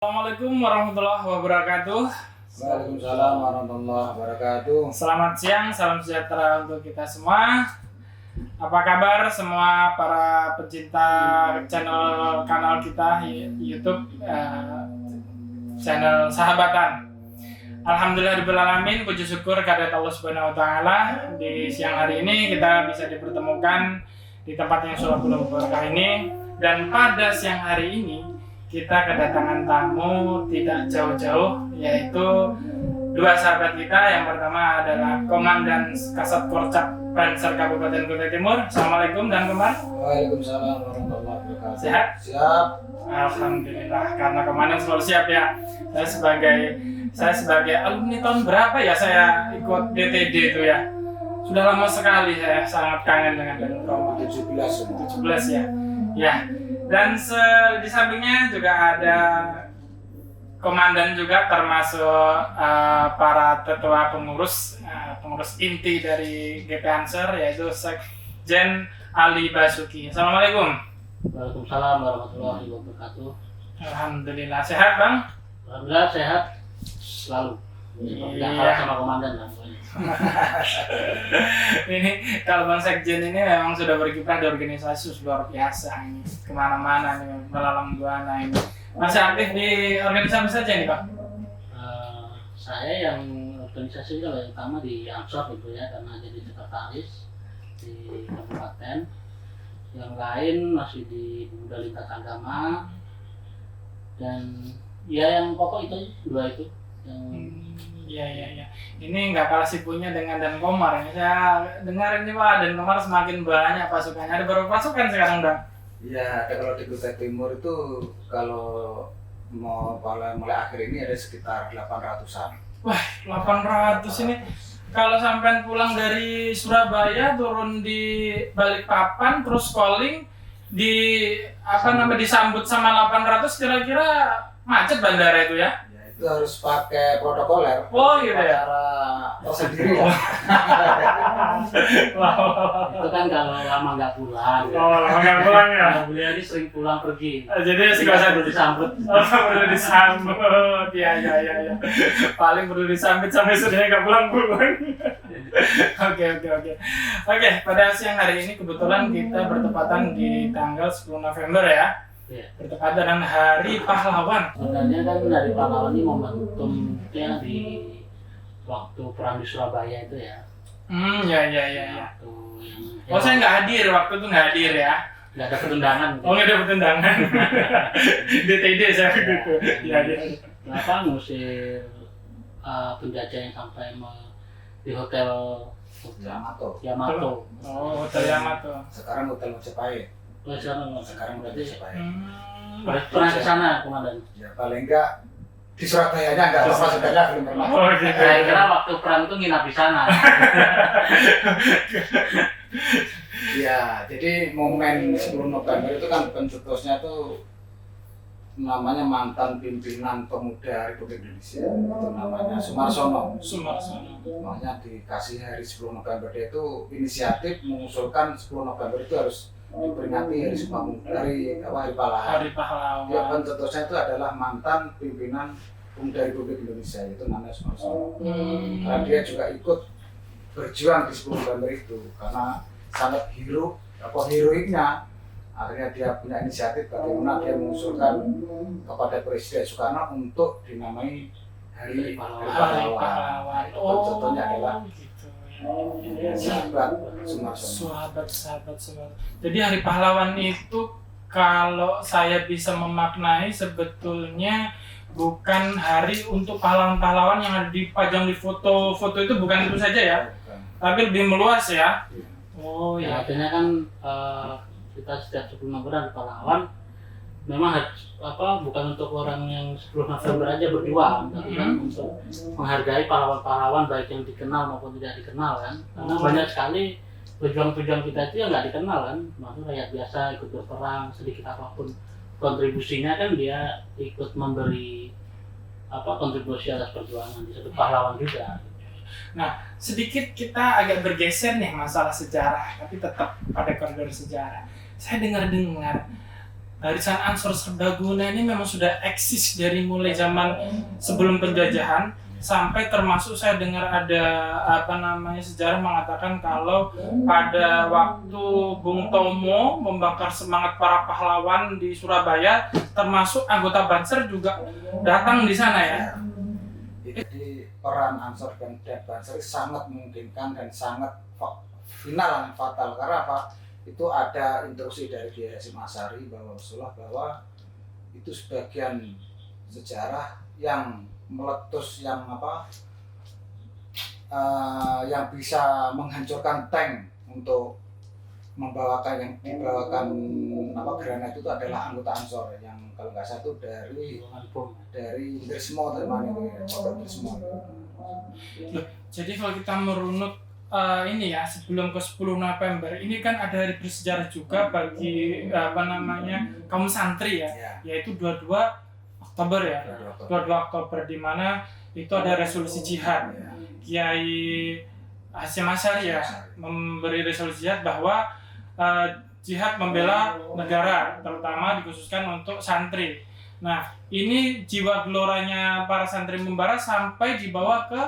Assalamualaikum warahmatullahi wabarakatuh. Waalaikumsalam warahmatullahi wabarakatuh. Selamat siang, salam sejahtera untuk kita semua. Apa kabar semua para pecinta kanal kita YouTube, channel Sahabatan. Alhamdulillahirrahmanirrahim, puji syukur kehadirat Allah Subhanahu wa taala. Di siang hari ini kita bisa dipertemukan di tempat yang sudah penuh berkah ini, dan pada siang hari ini kita kedatangan tamu tidak jauh-jauh, yaitu dua sahabat kita. Yang pertama adalah Komandan Kasat Korcap Banser Kabupaten Kutai Timur. Assalamualaikum dan Komandan. Waalaikumsalam warahmatullahi wabarakatuh. Sehat? Siap. Alhamdulillah, karena Komandan selalu siap ya. Saya sebagai alumni tahun berapa ya saya ikut DTD itu ya. Sudah lama sekali, saya sangat kangen dengan Komandan. 17 ya. Ya. Dan di sampingnya juga ada Komandan juga, termasuk para ketua pengurus inti dari GP Ansor, yaitu Sekjen Ali Basuki. Assalamualaikum. Waalaikumsalam warahmatullahi wabarakatuh. Alhamdulillah, sehat Bang? Alhamdulillah sehat selalu. Tidak kalah sama komandan lah. Ini kalau Bang Sekjen ini memang sudah berkiprah di organisasi luar biasa ini, kemana-mana nih, melalang buana ini. Masih aktif di organisasi saja nih Pak? Saya yang organisasi kalau yang utama di Ansor gitu ya, karena jadi sekretaris di kabupaten. Yang lain masih di Pemuda Lintas Agama, dan ya yang pokok itu dua itu yang Iya. Ini nggak kalah sibuknya dengan Dan Komar. Ini saya dengar ini Pak, Dan Komar semakin banyak pasukannya. Ada berapa pasukan sekarang, Bang? Iya, kalau di Kutai Timur itu kalau mulai akhir ini ada sekitar 800-an. Wah, 800 ini. Kalau sampai pulang dari Surabaya, turun di Balikpapan, terus calling disambut sama 800, kira-kira macet bandara itu ya? Itu harus pakai protokoler. Oh gitu ya? Cara tersendiri ya. itu kan kalau lama nggak pulang. Oh, lama nggak pulang ya? Kalau beliau ini sering pulang pergi. Jadi segala perlu disambut. Oh, perlu disambut. Iya. Paling perlu disambut sampai sudah nggak pulang. Oke, pada siang hari ini kebetulan kita bertepatan di tanggal 10 November ya. Ya. Bertepatan dengan Hari Pahlawan. Sebenarnya kan dari pahlawan ini momentumnya di waktu perang di Surabaya itu ya. Iya. Waktu Oh, saya nggak hadir, waktu itu nggak hadir ya. nggak ada pertundangan. Oh, nggak ada pertundangan. DTD saya gitu. Iya. Kenapa ngusir penjajah yang sampai di hotel Yamato. Oh, Hotel Yamato. Sekarang Hotel Majapahit. Sekarang udah Majapahit. Pernah ke sana, Komandan? Ya paling enggak di Surabaya-nya enggak, pasukannya belum pernah. Oh, gitu. Saya kira waktu perang itu nginap di sana. Ya, jadi momen 10 November itu kan pencetusnya tuh namanya mantan pimpinan pemuda Republik Indonesia, itu namanya Sumarsono. Makanya dikasih hari 10 November, dia itu inisiatif mengusulkan 10 November itu harus diperingati hari pahlawan. Dia pencetusnya itu adalah mantan pimpinan pemuda Republik Indonesia, itu namanya Sumarsono. Karena dia juga ikut berjuang di 10 November itu karena sangat heroiknya. Akhirnya dia punya inisiatif bagaimana dia mengusulkan kepada Presiden Soekarno untuk dinamai Hari Pahlawan. Contohnya adalah sahabat Sumarsono. Sahabat. Jadi Hari Pahlawan itu kalau saya bisa memaknai sebetulnya bukan hari untuk pahlawan-pahlawan yang ada dipajang di foto itu, bukan itu saja ya, tapi lebih meluas ya. Oh ya, artinya kan kita setiap 10 November ada pahlawan, memang bukan untuk orang yang 10 November aja berjuang, tapi kan untuk menghargai pahlawan-pahlawan baik yang dikenal maupun tidak dikenal kan. Karena banyak sekali pejuang-pejuang kita itu yang nggak dikenal kan, maksudnya rakyat biasa ikut berperang, sedikit apapun kontribusinya kan dia ikut memberi kontribusi atas perjuangan, disebut pahlawan juga. Nah, sedikit kita agak bergeser nih masalah sejarah, tapi tetap pada koridor sejarah. Saya dengar Barisan Ansor Serbaguna ini memang sudah eksis dari mulai zaman sebelum penjajahan, sampai termasuk saya dengar ada sejarah mengatakan kalau pada waktu Bung Tomo membakar semangat para pahlawan di Surabaya, termasuk anggota Banser juga datang di sana ya. Jadi peran Ansor dan Banser sangat memungkinkan dan sangat final dan fatal. Karena apa? Itu ada instruksi dari Kiai Hasyim Asy'ari bahwa itu sebagian sejarah yang meletus, yang bisa menghancurkan tank untuk dibawakan granat itu adalah anggota Ansor yang kalau nggak salah itu dari Trismo teman itu ya, Trismo. Jadi kalau kita merunut sebelum ke 10 November ini kan ada hari bersejarah juga bagi kaum santri ya, yaitu 22 Oktober ya, 22 Oktober di mana itu ada resolusi jihad. Kiai Hasyim Asy'ari ya memberi resolusi jihad bahwa jihad membela negara, terutama dikhususkan untuk santri. Nah, ini jiwa geloranya para santri membara sampai dibawa ke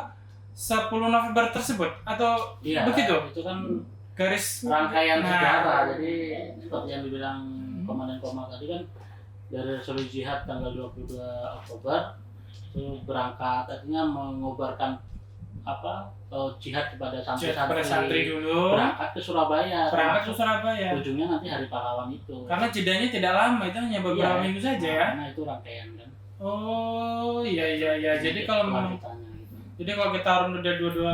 10 November tersebut atau begitu? Itu kan garis rangkaian sejarah. Jadi seperti yang dibilang Komandan Koma tadi kan, dari resolusi jihad tanggal 22 Oktober itu berangkat, artinya mengobarkan jihad kepada santri dulu, berangkat ke Surabaya. Ujungnya nanti Hari Pahlawan itu. Karena jedanya tidak lama, itu hanya beberapa minggu saja ya. Karena itu rangkaian kan. Oh iya. Jadi kalau kita runut dari 22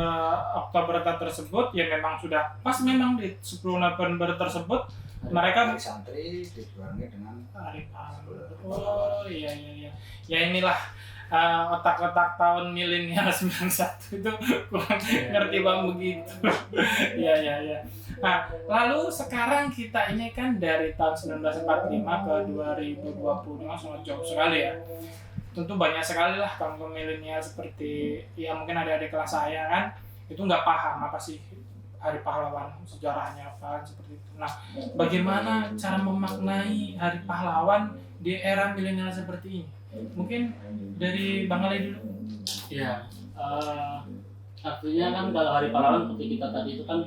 Oktober tersebut ya memang sudah pas, memang di 10 November tersebut mereka santri dibarengi dengan Hari Pahlawan. Oh iya. Ya inilah otak-otak tahun milenial 91 itu kurang ngerti bang begitu. Iya. Nah, lalu sekarang kita ini kan dari tahun 1945 ke 2020 sangat jauh sekali ya. Tentu banyak sekali lah kaum milenial seperti ya mungkin adik-adik kelas saya kan itu nggak paham apa sih Hari Pahlawan, sejarahnya apa seperti itu. Nah, bagaimana cara memaknai Hari Pahlawan di era milenial seperti ini? Mungkin dari Bang Ali dulu. Ya, artinya kan kalau Hari Pahlawan seperti kita tadi itu kan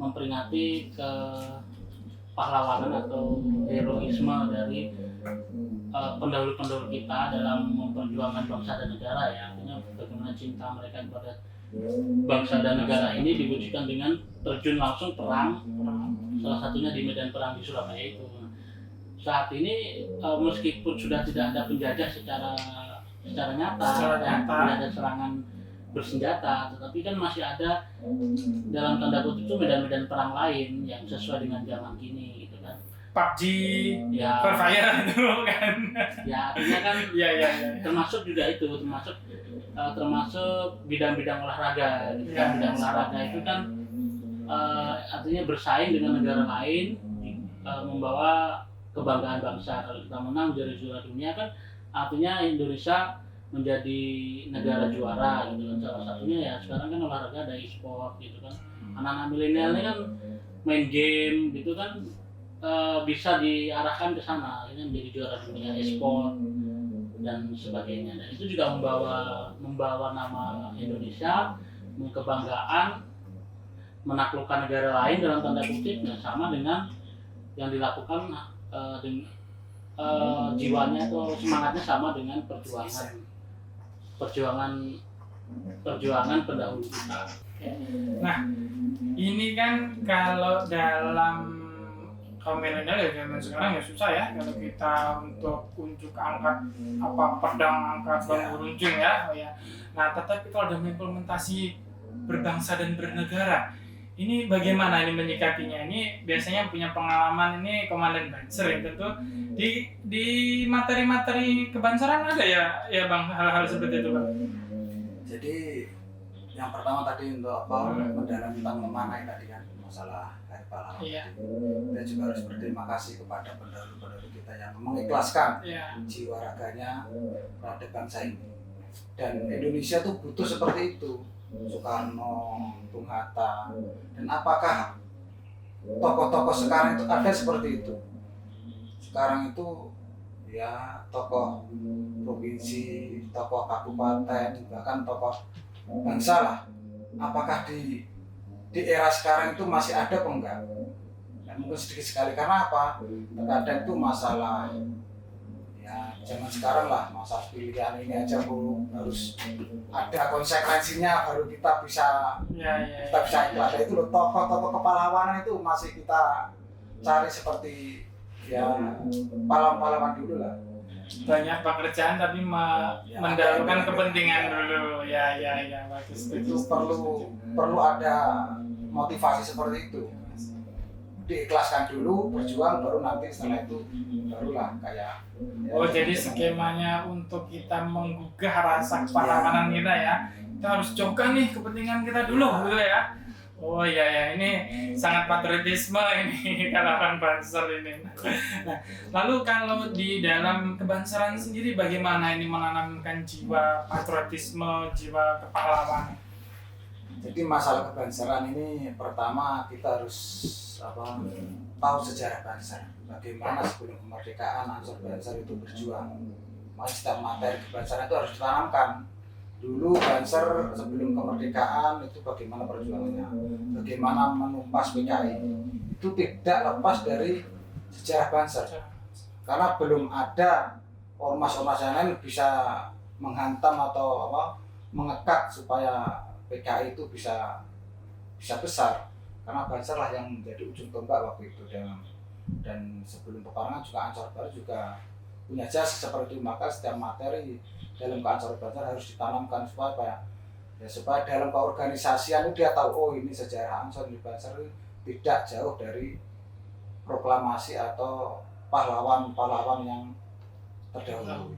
memperingati ke pahlawanan atau heroisme dari pendahulu-pendahulu kita dalam memperjuangkan bangsa dan negara ya. Artinya bagaimana cinta mereka kepada bangsa dan negara ini diwujudkan dengan terjun langsung perang, salah satunya di medan perang di Surabaya itu. Saat ini meskipun sudah tidak ada penjajah secara nyata, tidak ada serangan bersenjata, tetapi kan masih ada dalam tanda kutip itu medan-medan perang lain yang sesuai dengan zaman kini gitu kan. PUBG, ya, Free Fire itu kan. Ya artinya kan ya. Termasuk juga itu, termasuk bidang-bidang olahraga. Bidang olahraga itu kan artinya bersaing dengan negara lain, membawa kebanggaan bangsa. Kalau kita menang menjadi juara dunia kan artinya Indonesia menjadi negara juara gitu kan. Salah satunya ya sekarang kan olahraga ada e-sport gitu kan. Anak-anak milenial ini kan main game gitu kan, bisa diarahkan ke sana, ini menjadi juara dunia e-sport dan sebagainya. Dan itu juga membawa nama Indonesia, kebanggaan, menaklukkan negara lain dalam tanda kutip, dan sama dengan yang dilakukan jiwanya atau semangatnya sama dengan perjuangan pendahulu kita. Nah, ini kan kalau dalam kaum milenial ya zaman sekarang ya susah ya kalau kita untuk unjuk angkat pedang angkat bambu runcing ya. Nah, tetapi kalau dalam implementasi berbangsa dan bernegara, ini bagaimana ini menyikapinya? Ini biasanya punya pengalaman ini Komandan Banser ya tentu di materi-materi kebansaran ada ya Bang hal-hal seperti itu Bang. Jadi yang pertama tadi untuk mendalami tentang memaknai tadi kan masalah Hari Pahlawan. Kita juga harus berterima kasih kepada pendahulu-pendahulu kita yang mengikhlaskan jiwa raganya terhadap bangsa ini. Dan Indonesia tuh butuh seperti itu. Soekarno, Bung Hatta, dan apakah tokoh-tokoh sekarang itu ada seperti itu? Sekarang itu ya tokoh provinsi, tokoh kabupaten, bahkan tokoh bangsa lah. Apakah di era sekarang itu masih ada apa enggak? Ya, mungkin sedikit sekali. Karena apa? Terkadang itu masalah ya zaman sekarang lah, masalah pilihan ini aja Bu, harus ada konsekuensinya baru kita bisa kita bisa itu. Ada itu loh, tokoh-tokoh kepahlawanan itu masih kita cari seperti ya pahlawan-pahlawan dulu lah. Banyak pekerjaan tapi mendahulukan kepentingan dulu. Ya bagus. Itu perlu ada motivasi seperti itu. Diikhlaskan dulu, berjuang, baru nanti setelah itu barulah kayak Oh jadi skemanya untuk kita menggugah rasa kepahlawanan kita ya, kita harus coba nih kepentingan kita dulu gitu ya. Oh iya ini sangat patriotisme ini kalau orang Banser ini. Nah, lalu kalau di dalam kebanseran sendiri bagaimana ini menanamkan jiwa patriotisme, jiwa kepahlawanan? Jadi masalah kebanseran ini pertama kita harus tahu sejarah Banser. Bagaimana sebelum kemerdekaan Ansor Banser itu berjuang. Masih setiap materi kebanseran itu harus ditanamkan. Dulu Banser sebelum kemerdekaan itu bagaimana perjuangannya, bagaimana menumpas PKI. Itu tidak lepas dari sejarah Banser. Karena belum ada ormas-ormas yang lain bisa menghantam atau mengekat supaya PKI itu bisa besar, karena Banser lah yang menjadi ujung tombak waktu itu dan sebelum peperangan juga Ansor Baru juga punya jasa seperti itu. Maka setiap materi dalam keansoran Banser harus ditanamkan supaya dalam keorganisasian itu dia tahu oh ini sejarah Ansor di Banser tidak jauh dari proklamasi atau pahlawan-pahlawan yang terdahulu.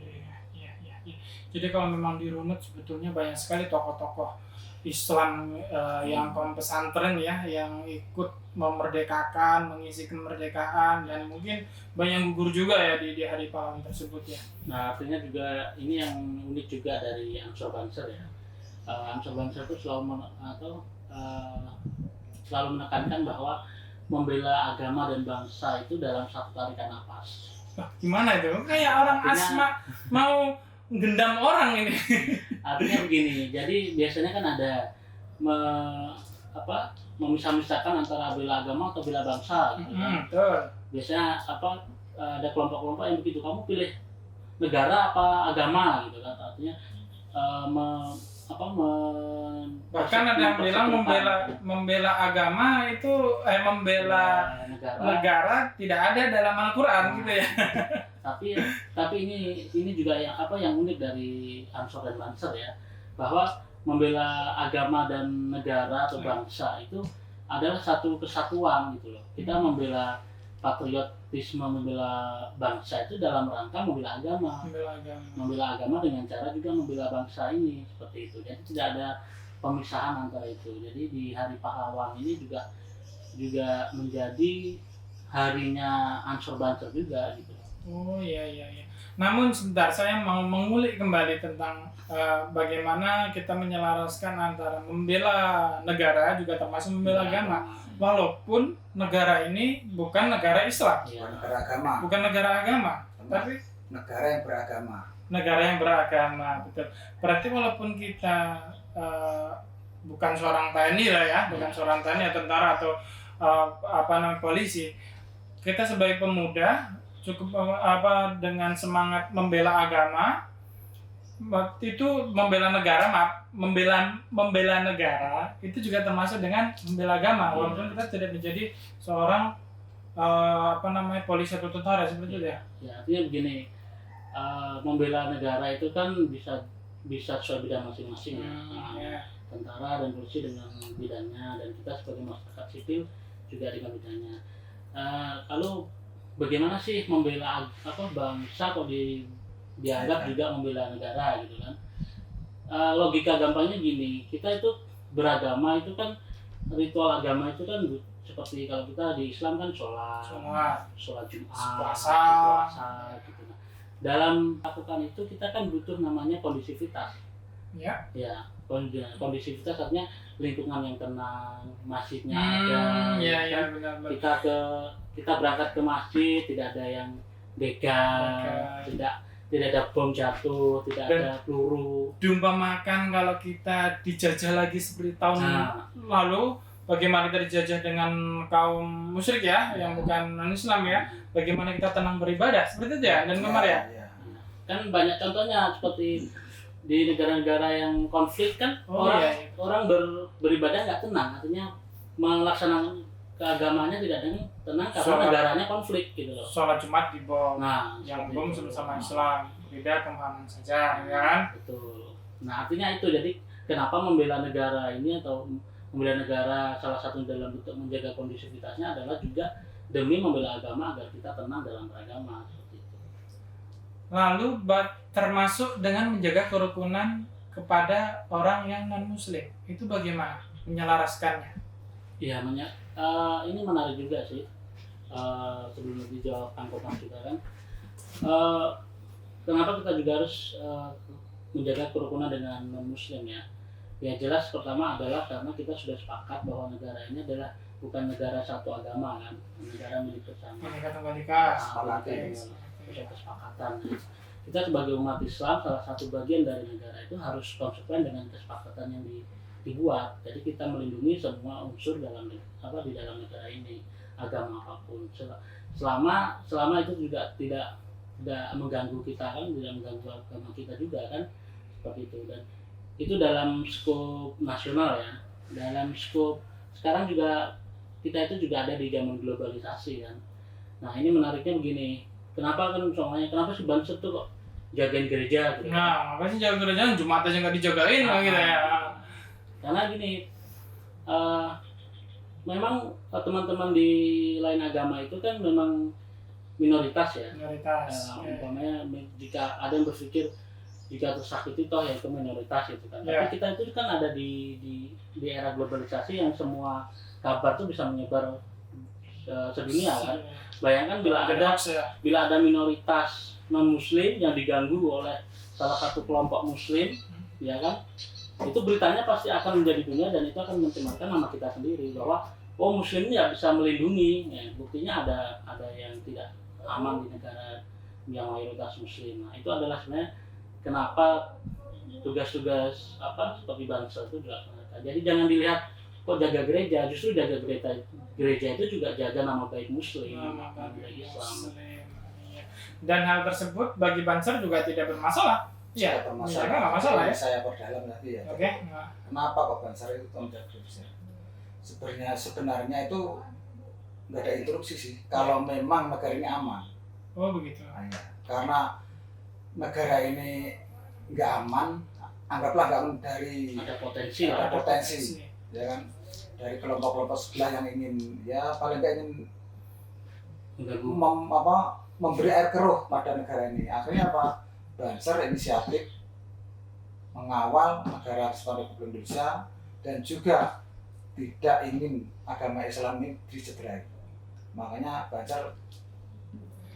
Iya. Jadi kalau memang dirunut sebetulnya banyak sekali tokoh-tokoh Islam yang pesantren ya, yang ikut memerdekakan, mengisi kemerdekaan, dan mungkin banyak gugur juga ya di hari pahlawan tersebut ya. Nah artinya juga ini yang unik juga dari Ansor Banser ya. Ansor Banser itu selalu menekankan bahwa membela agama dan bangsa itu dalam satu tarikan nafas. Gimana itu? Kayak orang asma mau gendam orang ini. Artinya begini, jadi biasanya kan ada memisah-misahkan antara bela agama atau bela bangsa gitu kan. Betul. Biasanya ada kelompok-kelompok yang begitu, kamu pilih negara apa agama gitu kan. Artinya bahkan ada yang bilang membela agama itu membela negara tidak ada dalam Al-Qur'an gitu ya. Tapi ini juga yang unik dari Ansor dan Banser ya, bahwa membela agama dan negara atau bangsa itu adalah satu kesatuan gitu loh. Kita membela patriotisme, membela bangsa itu dalam rangka membela agama. Membela agama dengan cara juga membela bangsa ini, seperti itu. Jadi tidak ada pemisahan antara itu. Jadi di Hari Pahlawan ini juga menjadi harinya Ansor Banser juga gitu. Oh iya. Namun sebentar, saya mau mengulik kembali tentang bagaimana kita menyelaraskan antara membela negara juga termasuk membela agama. Walaupun negara ini bukan negara Islam, bukan negara agama, tapi negara yang beragama. Negara yang beragama, betul. Berarti walaupun kita bukan seorang TNI lah ya, bukan seorang TNI atau tentara atau polisi, kita sebagai pemuda cukup dengan semangat membela agama, itu membela negara itu juga termasuk dengan membela agama, walaupun kita tidak menjadi seorang polisi atau tentara seperti itu ya. Ya artinya begini, membela negara itu kan bisa sesuai bidang masing-masing ya. Tentara dan polisi dengan bidangnya, dan kita sebagai masyarakat sipil juga dengan bidangnya. Lalu bagaimana sih membela bangsa kok dianggap juga membela negara gitu kan? Logika gampangnya gini, kita itu beragama itu kan, ritual agama itu kan seperti kalau kita di Islam kan sholat Jumat, puasa gitu. Nah, dalam melakukan itu kita kan butuh namanya kondisivitas. Ya, kondisivitas artinya lingkungan yang tenang, masjidnya ada. Benar. Kita berangkat ke masjid, tidak ada yang begal, tidak ada bom jatuh, tidak Dan ada peluru. diumpamakan kalau kita dijajah lagi seperti tahun lalu, bagaimana kita dijajah dengan kaum musyrik ya, yang bukan non-Islam ya, bagaimana kita tenang beribadah, seperti itu ya, dan Gemar ya? Iya. Kan banyak contohnya seperti di negara-negara yang konflik kan Iya. orang beribadah nggak tenang, artinya melaksanakan keagamaannya tidak tenang karena Sholat. negaranya konflik gitu loh. Sholat Jumat di bom, Nah, yang seperti bom itu. sama Islam, beda pemahaman saja, ya kan? Betul. Nah, artinya itu, jadi kenapa membela negara ini atau membela negara salah satu dalam bentuk menjaga kondisivitasnya adalah juga demi membela agama agar kita tenang dalam beragama seperti itu. Lalu termasuk dengan menjaga kerukunan kepada orang yang non-Muslim, itu bagaimana menyelaraskannya? Iya, ini menarik juga sih. Sebelum dijawab Kang Komar juga kan, kenapa kita juga harus menjaga kerukunan dengan non-Muslim ya? Ya jelas pertama adalah karena kita sudah sepakat bahwa negara ini adalah bukan negara satu agama kan, negara milik bersama. Ini kata Balika. Ada kesepakatan. Kita sebagai umat Islam, salah satu bagian dari negara itu harus konsekuen dengan kesepakatan yang dibuat. Jadi kita melindungi semua unsur di dalam negara ini, agama apapun. Selama itu juga tidak mengganggu kita kan, tidak mengganggu agama kita juga kan, seperti itu. Dan itu dalam skop nasional ya. Dalam skop sekarang juga kita itu juga ada di zaman globalisasi kan. Nah, ini menariknya begini. Kenapa sih Banser tuh kok jagain gereja gitu? Nah, apa sih jaga gereja? Jumat aja nggak dijagain gitu ya. Karena gini, memang teman-teman di lain agama itu kan memang minoritas ya. Minoritas. Umpamanya jika ada yang berpikir jika tersakiti toh ya itu minoritas itu kan. Ya. Tapi kita itu kan ada di era globalisasi yang semua kabar tuh bisa menyebar sedunia kan. Bayangkan bila ada minoritas non-Muslim yang diganggu oleh salah satu kelompok Muslim, ya kan? Itu beritanya pasti akan menjadi dunia dan itu akan mencemarkan nama kita sendiri bahwa Muslim ini ya bisa melindungi. Ya, buktinya ada yang tidak aman di negara yang mayoritas Muslim. Nah, itu adalah sebenarnya kenapa tugas-tugas seperti Banser itu dilaksanakan. Jadi jangan dilihat kok jaga gereja, justru jaga gereja itu juga jaga nama baik Muslim, nama baik Islam. Dan hal tersebut bagi Banser juga tidak bermasalah. Iya, nggak masalah ya. Saya perdalam tadi ya. Oke. Kenapa kok Banser itu menjaga gereja? Sebenarnya itu nggak ada interupsi sih. Kalau memang negara ini aman. Oh begitu. Nah, ya. Karena negara ini nggak aman, anggaplah nggak aman dari ada potensi, ya kan, dari kelompok-kelompok sebelah yang ingin ya paling nggak ingin memberi air keruh pada negara ini. Akhirnya apa? Banser inisiatif mengawal negara Kesatuan Republik Indonesia dan juga tidak ingin agama Islam ini dicederai. Makanya Banser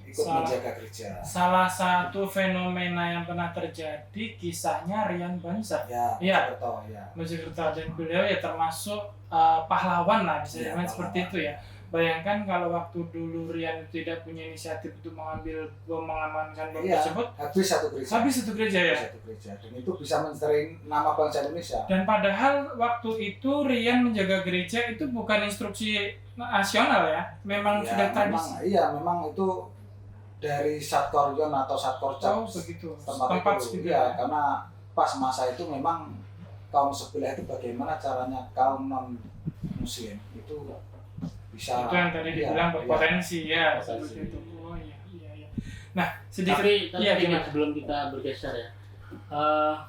ikut menjaga gereja. Salah satu fenomena yang pernah terjadi kisahnya Rian Banser. Ya. Mojokerto, dan beliau ya termasuk pahlawan lah bisa dibilang seperti itu ya. Bayangkan kalau waktu dulu Rian tidak punya inisiatif untuk mengamankan bom tersebut, habis satu gereja ya. Dan itu bisa mencerai nama bangsa Indonesia. Dan padahal waktu itu Rian menjaga gereja itu bukan instruksi nasional ya, memang sudah tradisi. Memang itu dari Satkorjon atau Satkorcap tempat itu ya, karena pas masa itu memang kaum sebelah itu bagaimana caranya kaum non Muslim itu bisa itu yang tadi dibilang berpotensi ya seperti itu. Oh iya. Nah sedikit sebelum kita bergeser ya,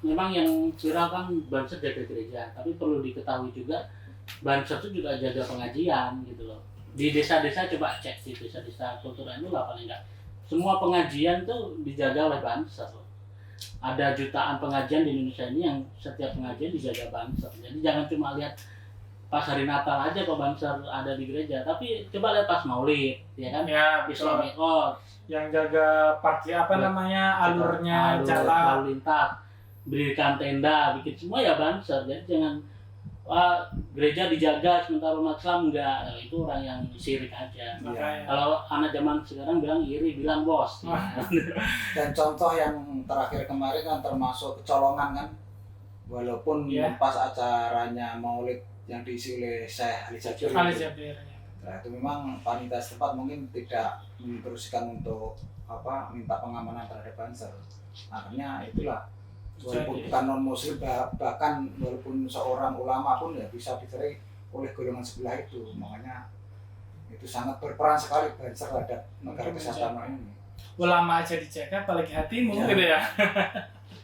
memang yang viral kan Banser jaga gereja, tapi perlu diketahui juga Banser itu juga jaga pengajian gitu loh. Di desa-desa coba cek di desa-desa kultural itu lah paling enggak. Semua pengajian tuh dijaga oleh Banser. Ada jutaan pengajian di Indonesia ini yang setiap pengajian dijaga Banser. Jadi jangan cuma lihat pas hari Natal aja kok Banser ada di gereja, tapi coba lihat pas Maulid, ya kan? Ya, Islam yang jaga alurnya jalan, lalu lintas, berikan tenda, bikin semua ya Banser. Jadi jangan gereja dijaga sementara umat Islam enggak. Itu orang yang syirik aja. Makanya. Kalau anak zaman sekarang bilang iri, bilang bos. Dan contoh yang terakhir kemarin kan termasuk kecolongan kan, walaupun Iya. pas acaranya Maulid yang diisi oleh Syekh Ali Jabir Ali itu. Jabir. Nah, itu memang panitia setempat mungkin tidak meneruskan untuk minta pengamanan terhadap banser. Akhirnya itulah, walaupun bukan non muslim, bahkan walaupun seorang ulama pun ya bisa dicerai oleh golongan sebelah itu. Makanya itu sangat berperan sekali banser terhadap negara kesatuan ini. Ulama aja dijaga, apalagi hatimu Ya. gitu ya.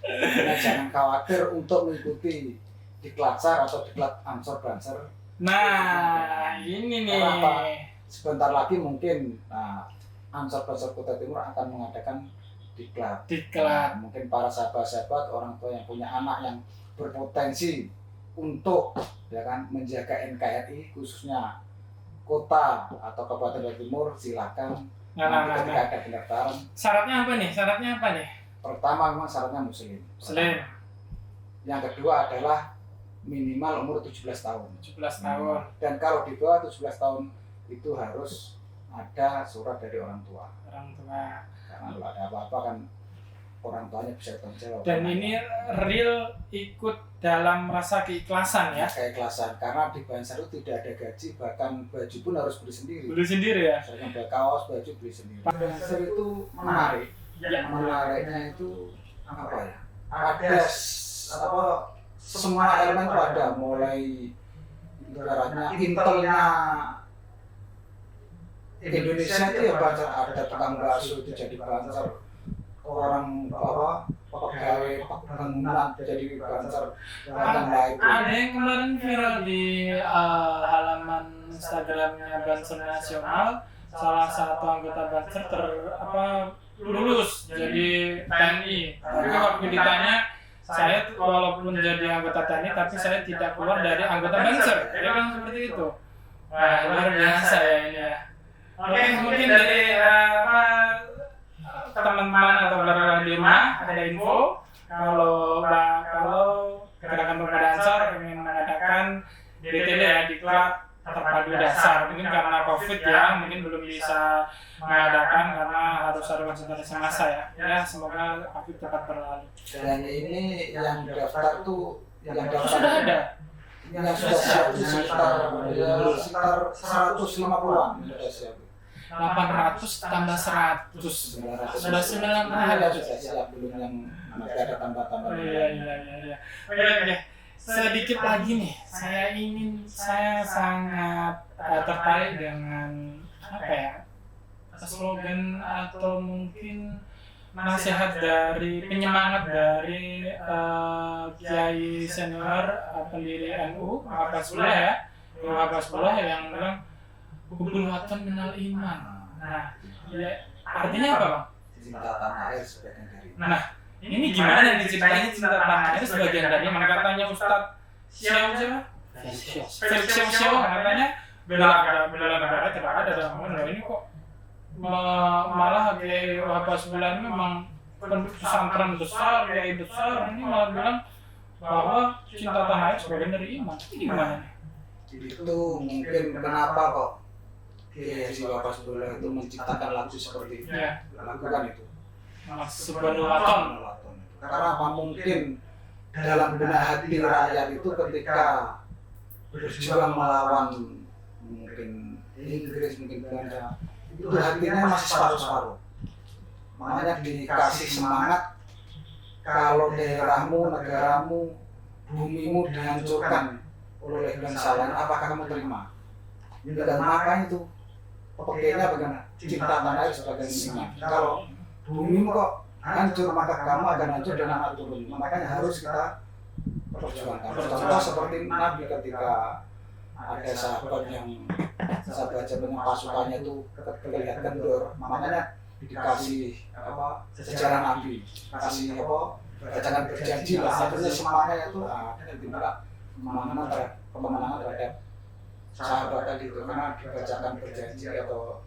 Nah, jangan khawatir untuk mengikuti diklat SAR atau diklat Ansor Banser. Nah, ini nih. Kenapa? Sebentar lagi mungkin Ansor Banser Kota Timur akan mengadakan diklat. Diklat. Mungkin para sahabat-sahabat orang tua yang punya anak yang berpotensi untuk ya kan menjaga NKRI khususnya kota atau Kabupaten Jawa Timur, silakan. Nah. Ketika ada pendaftaran, Syaratnya apa nih? pertama memang syaratnya muslim. Muslim, Yang kedua adalah minimal umur 17 tahun. 17 tahun. Dan kalau di bawah 17 tahun itu harus ada surat dari orang tua. Orang tua. Karena kalau ada apa-apa kan orang tuanya bisa bertanggung jawab. Dan ini real ikut dalam rasa keikhlasan ya. keikhlasan, karena di Banser itu tidak ada gaji, bahkan baju pun harus beli sendiri. Beli sendiri ya. Misalnya ada kaos, baju beli sendiri. Banser itu menarik. Ya. Menariknya itu apa ya? Ada semua elemen itu ada, mulai ibaratnya intelnya Indonesia itu ya Banser, ada tukang bakso itu jadi Banser, orang pegawai bangunan jadi Banser, dan lain. Ada yang kemarin viral di halaman Instagramnya Banser Nasional, salah satu anggota Banser lulus jadi TNI. Tapi waktu ditanya, saya walaupun jadi anggota TNI tapi saya tidak keluar dari anggota Banser. Dia bilang seperti itu. Wah, luar biasa ya ini ya. Oke, mungkin dari teman-teman atau saudara di rumah ada info kalau Gerakan Pemuda Ansor ingin mengadakan DTD ya, diklat terpadu dasar. Mungkin karena COVID ya, mungkin belum bisa mengadakan karena harus ada konsentrasi massa ya. Ya, semoga COVID cepat berlalu. Dan ini yang daftar tuh Sudah ada. yang sudah siap itu sekitar 150-an sudah siap. 800 tambah 100. Sudah 900. Sudah siap, belum yang masih ada tambah-tambah. Iya. Oke. Sedikit lagi nih, saya sangat tertarik dengan slogan atau mungkin nasihat dari penyemangat dari Kiai senior pendiri NU Muhammad ya, Muhammad yang bilang hubul watan minal iman. Nah, ya, artinya apa Bang? Cinta tanah air sebagian dari. Nah, ini gimana nih ceritanya cinta tanah air sebagian dari mana katanya Ustadz siapa? Felix Xiao katanya bela negara tidak ada dalam ini kok malah kayak Wahbah Sebulan memang pesantren besar, kiai besar ini malah bilang bahwa cinta tanah air sebagian dari iman. Ini gimana nih? Itu mungkin kenapa kok Kiai Haji Wahbah Sebulan itu menciptakan lagu seperti itu. Ya. Lagu kan itu. Sebuah waton. Karena apa mungkin dalam benak hati rakyat itu ketika berjuang melawan mungkin Inggris, mungkin Belanda, itu hatinya masih separuh-separuh. Makanya dikasih semangat, kalau daerahmu, negaramu, bumimu dihancurkan oleh bangsa lain, apakah kamu terima? Dan makanya itu pekehnya bagaimana? Cinta tanah air sebagai iman. Kalau bumimu kok hancur, maka kamu akan hancur dan anak turun. Makanya harus kita perjuangkan. Contoh seperti Nabi ketika ada sahabat yang saya baca banyak pasukannya itu kelihatan kendor, makanya dikasih sejarah Nabi, kasih bacakan berjanji lah, artinya semangatnya itu dan dimana kemenangan terhadap sahabat tadi itu karena dibacakan berjanji atau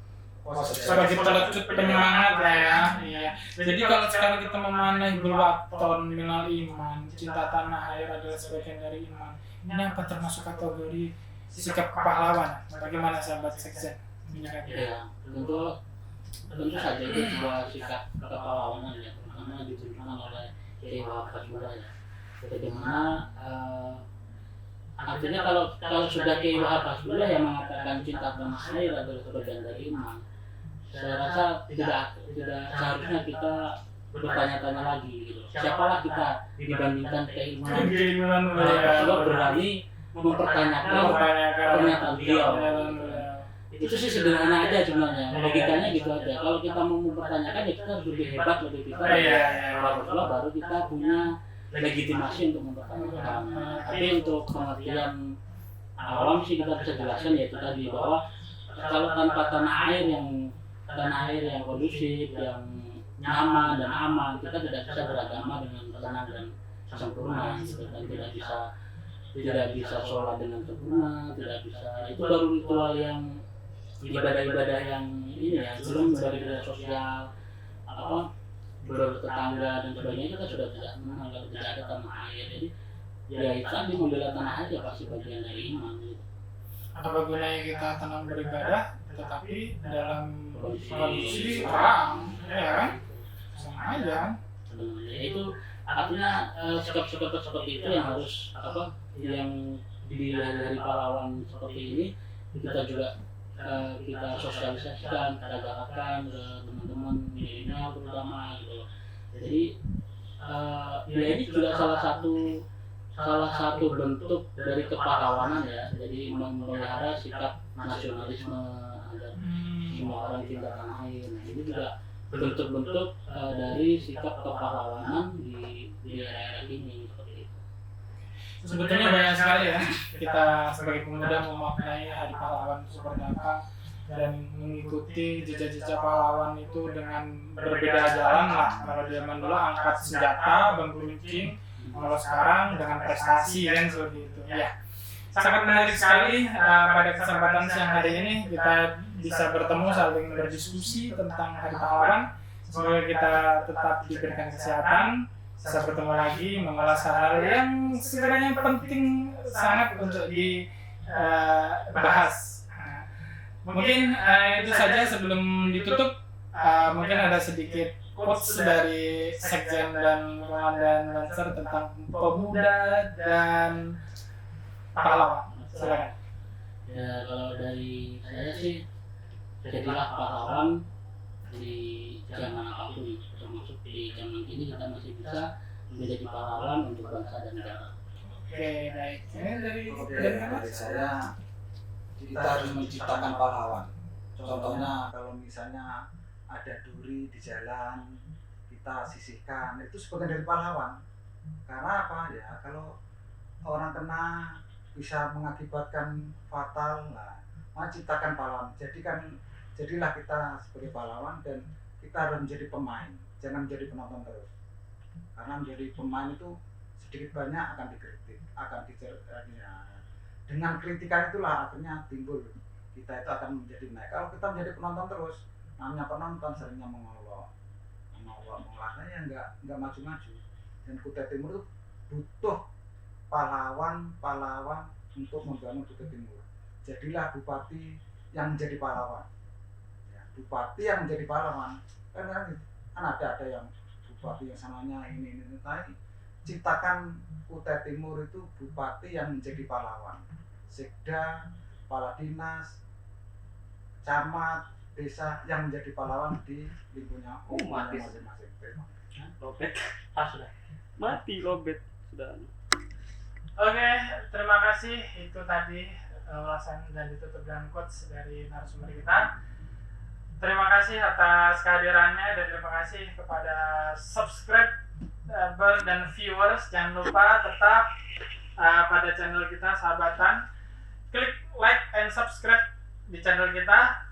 sebagai pelecut penyemangat lah ya. Iya. Jadi kalau sekarang kita memanah bulwaton minal iman, cinta tanah air adalah sebagian dari iman. Ini apa termasuk kategori sikap kepahlawan? Bagaimana sahabat sekjen? Ya, tentu saja itu sebuah sikap kepahlawanan ya, karena ditunjukkan oleh Kiai Wahab Hasbullah ya. Bagaimana artinya kalau sudah Kiai Wahab Hasbullah yang mengatakan cinta tanah air adalah sebagian dari iman, saya rasa tidak seharusnya kita bertanya-tanya lagi gitu. Siapalah kita dibandingkan keimanan Rasulullah berani mempertanyakan pernyataan beliau. Itu sih sederhana aja sebenarnya, logikanya gitu aja. Kalau kita mau mempertanyakan ya kita harus lebih hebat, lebih pintar. Rasulullah baru kita punya legitimasi untuk mempertanyakan. Tapi untuk pengertian awam sih kita bisa jelaskan yaitu tadi bahwa kalau tanpa tanah air yang kondusif, yang nyaman dan aman, kita tidak bisa beragama dengan tenang dan sempurna. Kita tidak bisa sholat dengan sempurna, tidak bisa. Itu baru ritual yang ibadah-ibadah yang ini ya, belum ibadah sosial, bertetangga dan sebagainya kita sudah tidak mengenal kalau tidak ada tanah air. Jadi ya itu tadi membela tanah air ya pasti bagian dari iman. Apa gunanya kita tenang beribadah tetapi dalam kondisi perang, ya kan? Sama aja. Ya itu artinya sikap-sikap seperti itu yang harus yang di hari pahlawan seperti ini kita juga kita sosialisasikan, kita galakan ke teman-teman milenial terutama gitu. Jadi ya ini juga salah satu bentuk dari kepahlawanan ya. Jadi memelihara sikap nasionalisme agar semua orang cinta tanah air. Nah, ini juga bentuk-bentuk dari sikap kepahlawanan di era ini seperti itu. Sebetulnya banyak sekali ya kita sebagai pemuda memaknai hari pahlawan itu seperti apa dan mengikuti jejak-jejak pahlawan itu dengan berbeda jalan lah. Kalau zaman dulu angkat senjata, bambu runcing, kalau sekarang dengan prestasi kan seperti itu. Ya, sangat menarik sekali pada kesempatan siang hari ini kita bisa bertemu saling berdiskusi tentang hari pahlawan. Semoga kita tetap diberikan kesehatan, bisa bertemu lagi mengulas hal yang sekiranya penting sangat untuk dibahas. Mungkin itu saja sebelum ditutup. Mungkin ada sedikit quotes dari Sekjen dan Komandan Lancer tentang pemuda dan pahlawan. Silakan. Ya kalau dari saya sih, jadilah pahlawan di zaman apapun, termasuk di zaman ini kita masih bisa menjadi pahlawan untuk bangsa dan negara. Oke, baik. Ini dari saya, kita harus menciptakan pahlawan. Contohnya kalau misalnya ada duri di jalan, kita sisihkan, itu sebagian dari pahlawan. Karena apa ya? Kalau orang kena bisa mengakibatkan fatal, nah, ciptakan pahlawan. Jadilah kita sebagai pahlawan dan kita harus menjadi pemain, jangan menjadi penonton terus. Karena menjadi pemain itu sedikit banyak akan dikritik, akan diceritakan. Dengan kritikan itulah akhirnya timbul kita itu akan menjadi naik. Kalau kita menjadi penonton terus, namanya penonton seringnya mengolok, mengelaknya nggak maju-maju. Dan Kutai Timur itu butuh pahlawan untuk membangun Kutai Timur. Jadilah bupati yang menjadi pahlawan. Ya, bupati yang menjadi pahlawan. Kan ada yang bupati yang sananya ini. Tapi ciptakan Kutai Timur itu bupati yang menjadi pahlawan. Sekda, kepala dinas, camat, desa yang menjadi pahlawan di lingkungannya masing-masing. Lobet, sudah mati lobet sudah. Oke, terima kasih. Itu tadi ulasan dan ditutup dengan quotes dari narasumber kita. Terima kasih atas kehadirannya dan terima kasih kepada subscriber dan viewers. Jangan lupa tetap pada channel kita Sahabatan. Klik like and subscribe di channel kita.